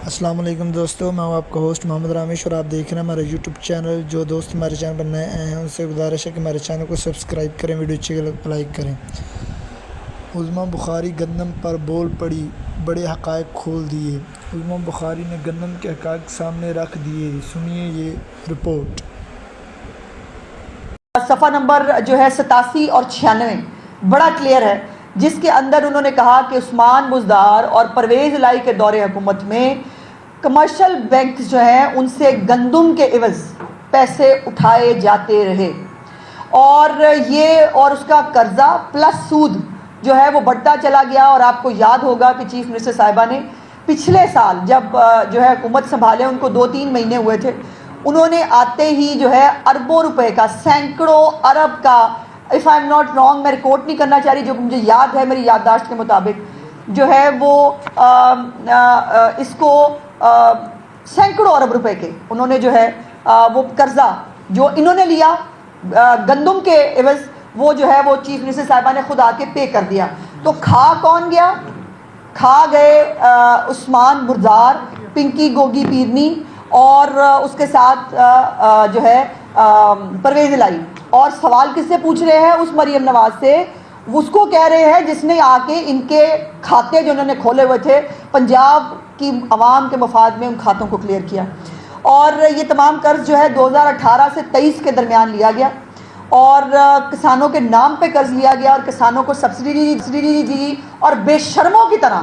السلام علیکم دوستو، میں ہوں آپ کا ہوسٹ محمد رامیش اور آپ دیکھ رہے ہیں ہمارا یوٹیوب چینل۔ جو دوست ہمارے چینل پر نئے آئے ہیں ان سے گزارش ہے کہ ہمارے چینل کو سبسکرائب کریں، ویڈیو اچھی لگے تو لائک کریں۔ عظمیٰ بخاری گندم پر بول پڑی، بڑے حقائق کھول دیے۔ عظمیٰ بخاری نے گندم کے حقائق سامنے رکھ دیے، سنیے یہ رپورٹ۔ صفحہ نمبر 87 اور 96 بڑا کلیئر ہے، جس کے اندر انہوں نے کہا کہ عثمان بزدار اور پرویز الہی کے دور حکومت میں کمرشل بینک ان سے گندم کے عوض پیسے اٹھائے جاتے رہے، اور اس کا قرضہ پلس سود وہ بڑھتا چلا گیا۔ اور آپ کو یاد ہوگا کہ چیف منسٹر صاحبہ نے پچھلے سال جب حکومت سنبھالے، ان کو 2-3 مہینے ہوئے تھے، انہوں نے آتے ہی اربوں روپے کا، سینکڑوں ارب کا، if I'm not wrong، میں ریکارڈ نہیں کرنا چاہ رہی، جو مجھے یاد ہے میری یادداشت کے مطابق وہ اس کو سینکڑوں ارب روپے کے انہوں نے وہ قرضہ جو انہوں نے لیا گندم کے عوض، وہ چیف منسٹر صاحبہ نے خود آ کے پے کر دیا۔ تو کھا کون گیا؟ کھا گئے عثمان بزدار، پنکی گوگی پیرنی، اور اس کے ساتھ پرویز الہی۔ اور سوال کس سے پوچھ رہے ہیں؟ اس مریم نواز سے، اس کو کہہ رہے ہیں جس نے آ کے ان کے کھاتے جو انہوں نے کھولے ہوئے تھے پنجاب کی عوام کے مفاد میں، ان کھاتوں کو کلیئر کیا۔ اور یہ تمام قرض 2018 سے 23 کے درمیان لیا گیا، اور کسانوں کے نام پہ قرض لیا گیا، اور کسانوں کو سبسڈی دی، اور بے شرموں کی طرح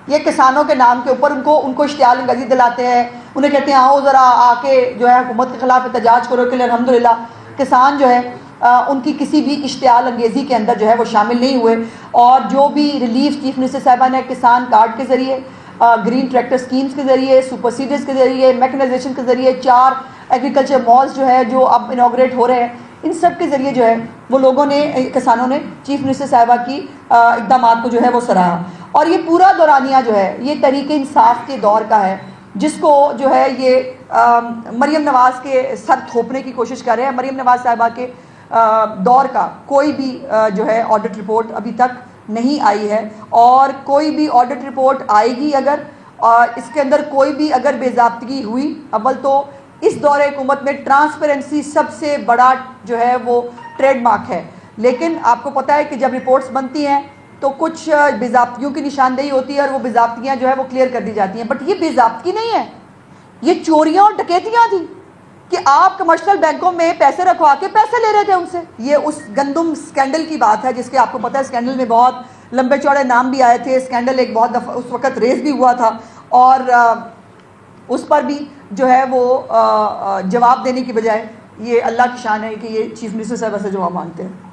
یہ کسانوں کے نام کے اوپر ان کو اشتعال انگیزی دلاتے ہیں، انہیں کہتے ہیں آؤ ذرا آ کے حکومت کے خلاف احتجاج کرو، کہ الحمدللہ کسان ان کی کسی بھی اشتعال انگیزی کے اندر وہ شامل نہیں ہوئے۔ اور جو بھی ریلیف چیف منسٹر صاحبہ نے کسان کارڈ کے ذریعے، گرین ٹریکٹر سکیمز کے ذریعے، سپر سیڈرز کے ذریعے، میکنائزیشن کے ذریعے، 4 ایگریکلچر مالز جو اب انوگریٹ ہو رہے ہیں، ان سب کے ذریعے وہ لوگوں نے، کسانوں نے چیف منسٹر صاحبہ کی اقدامات کو وہ سراہا۔ اور یہ پورا دورانیہ یہ تحریک انصاف کے دور کا ہے، جس کو یہ مریم نواز کے سر تھوپنے کی کوشش کر رہے ہیں۔ مریم نواز صاحبہ کے دور کا کوئی بھی آڈٹ رپورٹ ابھی تک نہیں آئی ہے، اور کوئی بھی آڈٹ رپورٹ آئے گی اگر اس کے اندر کوئی بھی اگر بے ضابطگی ہوئی، اول تو اس دور حکومت میں ٹرانسپیرنسی سب سے بڑا وہ ٹریڈ مارک ہے، لیکن آپ کو پتہ ہے کہ جب رپورٹس بنتی ہیں تو کچھ بے ضابطگیوں کی نشاندہی ہوتی ہے، اور وہ بے ضابطگیاں وہ کلیئر کر دی جاتی ہیں۔ بٹ یہ بے ضابطگی نہیں ہے، یہ چوریاں اور ڈکیتیاں تھیں کہ آپ کمرشل بینکوں میں پیسے رکھوا کے پیسے لے رہے تھے ان سے۔ یہ اس گندم سکینڈل کی بات ہے، جس کے آپ کو پتہ ہے سکینڈل میں بہت لمبے چوڑے نام بھی آئے تھے، سکینڈل ایک بہت دفعہ اس وقت ریز بھی ہوا تھا، اور اس پر بھی وہ جواب دینے کی بجائے یہ اللہ کی شان ہے کہ یہ چیف منسٹر صاحبہ سے جواب مانگتے ہیں۔